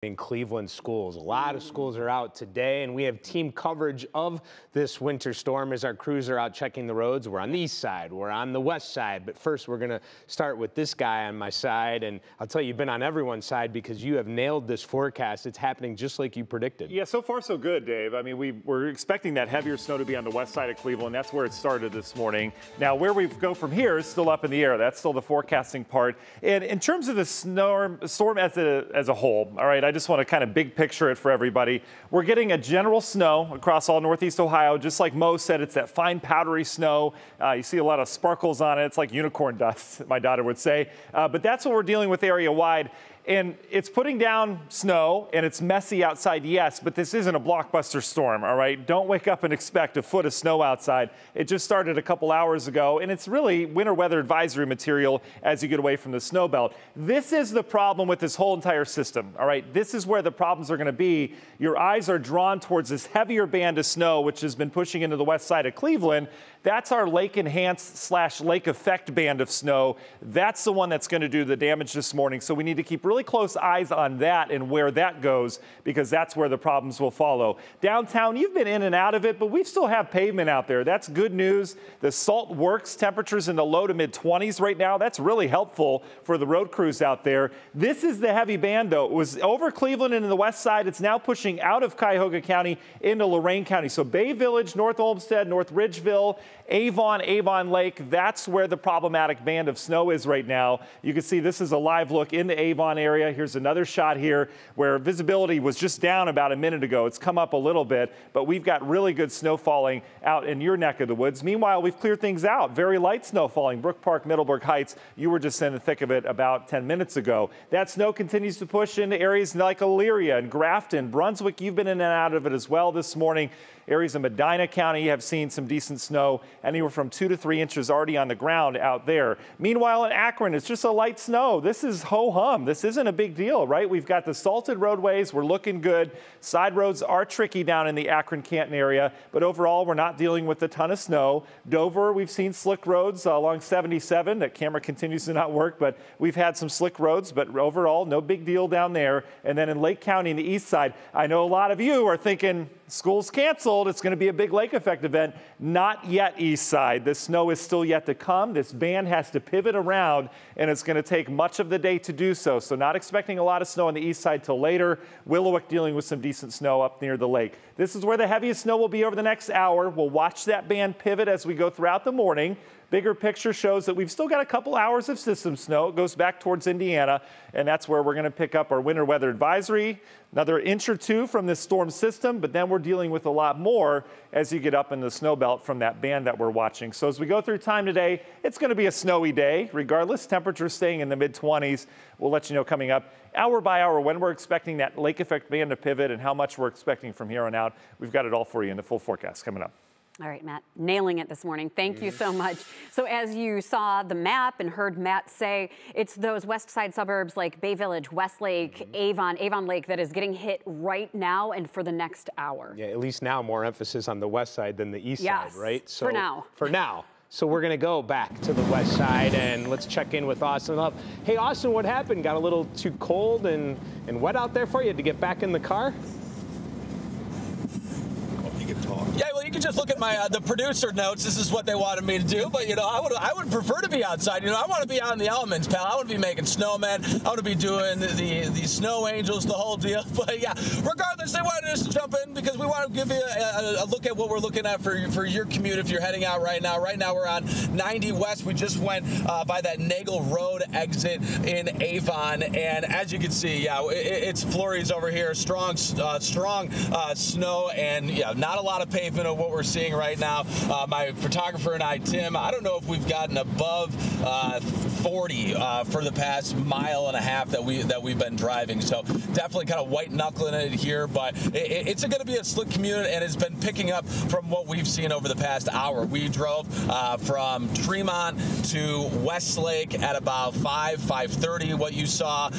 In Cleveland schools. A lot of schools are out today, and we have team coverage of this winter storm as our crews are out checking the roads. We're on the east side, we're on the west side, but first we're going to start with this guy on my side, and I'll tell you, you've been on everyone's side because you have nailed this forecast. It's happening just like you predicted. Yeah, so far so good, Dave. I mean, we were expecting that heavier snow to be on the west side of Cleveland. That's where it started this morning. Now, where we go from here is still up in the air. That's still the forecasting part. And in terms of the storm as a whole, all right, I just want to kind of big picture it for everybody. We're getting a general snow across all northeast Ohio. Just like Mo said, it's that fine powdery snow. You see a lot of sparkles on it. It's like unicorn dust, my daughter would say. But that's what we're dealing with area wide. And it's putting down snow, and it's messy outside, yes, but this isn't a blockbuster storm, all right? Don't wake up and expect a foot of snow outside. It just started a couple hours ago, and it's really winter weather advisory material as you get away from the snow belt. This is the problem with this whole entire system, all right? This is where the problems are going to be. Your eyes are drawn towards this heavier band of snow, which has been pushing into the west side of Cleveland. That's our lake enhanced / lake effect band of snow. That's the one that's going to do the damage this morning. So we need to keep really close eyes on that and where that goes, because that's where the problems will follow. Downtown, you've been in and out of it, but we still have pavement out there. That's good news. The salt works. Temperatures in the low to mid 20s right now. That's really helpful for the road crews out there. This is the heavy band, though. It was over Cleveland and in the west side. It's now pushing out of Cuyahoga County into Lorain County. So Bay Village, North Olmsted, North Ridgeville, Avon Lake, that's where the problematic band of snow is right now. You can see this is a live look in the Avon area. Here's another shot here where visibility was just down about a minute ago. It's come up a little bit, but we've got really good snow falling out in your neck of the woods. Meanwhile, we've cleared things out. Very light snow falling. Brook Park, Middleburg Heights, you were just in the thick of it about 10 minutes ago. That snow continues to push into areas like Elyria and Grafton. Brunswick, you've been in and out of it as well this morning. Areas of Medina County have seen some decent snow, anywhere from 2 to 3 inches already on the ground out there. Meanwhile, in Akron, it's just a light snow. This is ho-hum. This isn't a big deal, right? We've got the salted roadways. We're looking good. Side roads are tricky down in the Akron-Canton area, but overall, we're not dealing with a ton of snow. Dover, we've seen slick roads along 77. That camera continues to not work, but we've had some slick roads, but overall, no big deal down there. And then in Lake County, in the east side, I know a lot of you are thinking, school's canceled. It's going to be a big lake effect event. Not yet, east side. The snow is still yet to come. This band has to pivot around, and it's going to take much of the day to do so. So not expecting a lot of snow on the east side till later. Willowick dealing with some decent snow up near the lake. This is where the heaviest snow will be over the next hour. We'll watch that band pivot as we go throughout the morning. Bigger picture shows that we've still got a couple hours of system snow. It goes back towards Indiana, and that's where we're going to pick up our winter weather advisory. Another inch or two from this storm system, but then we're dealing with a lot more as you get up in the snow belt from that band that we're watching. So as we go through time today, it's going to be a snowy day. Regardless, temperatures staying in the mid-20s. We'll let you know coming up hour by hour when we're expecting that lake effect band to pivot and how much we're expecting from here on out. We've got it all for you in the full forecast coming up. All right, Matt, nailing it this morning. Thank you so much. So as you saw the map and heard Matt say, it's those west side suburbs like Bay Village, Westlake, Avon Lake that is getting hit right now and for the next hour. Yeah, at least now more emphasis on the west side than the east side, right? So for now. For now. So we're going to go back to the west side, and let's check in with Austin Love. Hey, Austin, what happened? Got a little too cold and wet out there for you? Had to get back in the car? Yeah, well, you can just look at my the producer notes. This is what they wanted me to do, but you know, I would prefer to be outside. You know, I want to be out in the elements, pal. I want to be making snowmen. I want to be doing the snow angels, the whole deal. But yeah, regardless, they wanted us to jump in because we want to give you a look at what we're looking at for your commute if you're heading out right now. Right now, we're on 90 West. We just went by that Nagel Road exit in Avon, and as you can see, yeah, it's flurries over here, strong snow, and yeah, not a lot of pavement of what we're seeing right now. My photographer and I, Tim, I don't know if we've gotten above 40 for the past mile and a half that we've been driving. So definitely kind of white knuckling it here, but it's going to be a slick commute, and it's been picking up from what we've seen over the past hour. We drove from Tremont to Westlake at about 5:30. What you saw,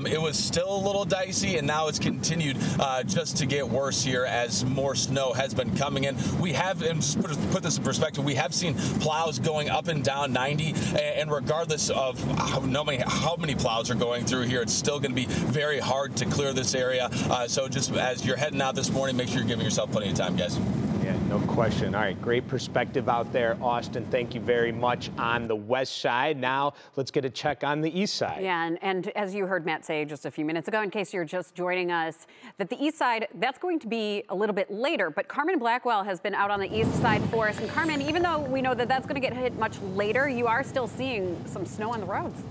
it was still a little dicey, and now it's continued just to get worse here as more snow has been coming in. We have, and just put this in perspective, we have seen plows going up and down 90, and regardless, regardless of how many plows are going through here, it's still going to be very hard to clear this area. So just as you're heading out this morning, make sure you're giving yourself plenty of time, guys. Yeah, no question. All right, great perspective out there, Austin. Thank you very much on the west side. Now let's get a check on the east side. Yeah, and as you heard Matt say just a few minutes ago, in case you're just joining us, that the east side, that's going to be a little bit later. But Carmen Blackwell has been out on the east side for us. And Carmen, even though we know that that's going to get hit much later, you are still seeing some snow on the roads.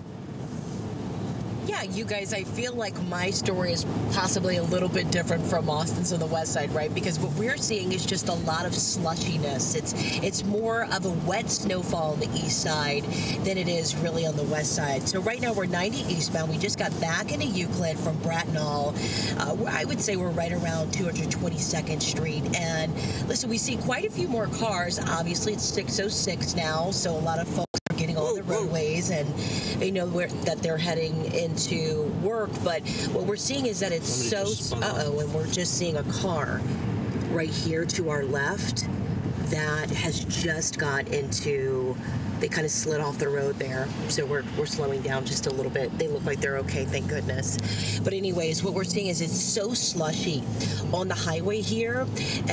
Yeah, you guys, I feel like my story is possibly a little bit different from Austin's on the west side, right? Because what we're seeing is just a lot of slushiness. It's more of a wet snowfall on the east side than it is really on the west side. So right now we're 90 eastbound. We just got back into Euclid from Brattonall. I would say we're right around 222nd Street. And listen, we see quite a few more cars. Obviously, it's 6:06 now, so a lot of folks are getting on the roadways and they know that they're heading into work. But what we're seeing is that it's and we're just seeing a car right here to our left that has just got into, they kind of slid off the road there. So we're slowing down just a little bit. They look like they're okay, thank goodness. But anyways, what we're seeing is it's so slushy on the highway here.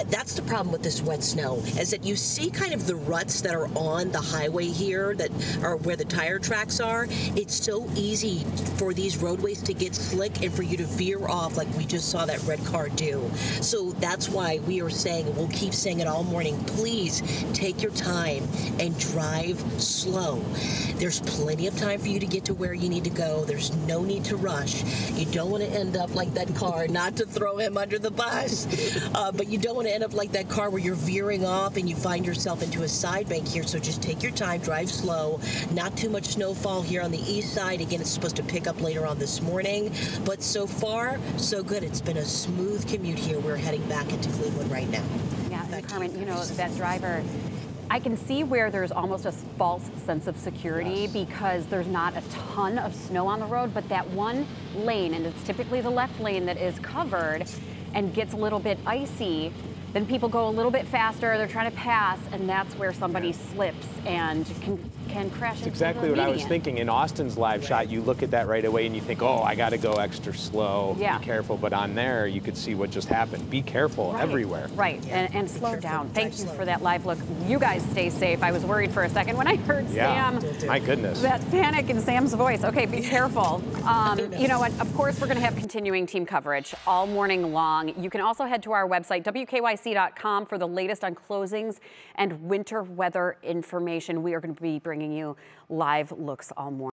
That's the problem with this wet snow, is that you see kind of the ruts that are on the highway here that are where the tire tracks are. It's so easy for these roadways to get slick and for you to veer off like we just saw that red car do. So that's why we are saying, and we'll keep saying it all morning, please take your time and drive slow. There's plenty of time for you to get to where you need to go. There's no need to rush. You don't want to end up like that car, not to throw him under the bus, but you don't want to end up like that car where you're veering off and you find yourself into a side bank here. So just take your time, drive slow. Not too much snowfall here on the east side. Again, it's supposed to pick up later on this morning, but so far, so good. It's been a smooth commute here. We're heading back into Cleveland right now. Yeah, and Carmen, you know, that driver, I can see where there's almost a false sense of security because there's not a ton of snow on the road, but that one lane, and it's typically the left lane that is covered and gets a little bit icy, then people go a little bit faster, they're trying to pass, and that's where somebody slips and can crash into the Exactly what I was median. thinking. In Austin's live shot, you look at that right away and you think, oh, I got to go extra slow, Yeah. be careful. But on there, you could see what just happened. Be careful everywhere. Right, and slow down. Thank you for that live look. You guys stay safe. I was worried for a second when I heard Yeah, Sam. my goodness. That panic in Sam's voice. Okay, be careful. You know what? Of course, we're going to have continuing team coverage all morning long. You can also head to our website, WKYC.com, for the latest on closings and winter weather information. We are going to be bringing you live looks all morning.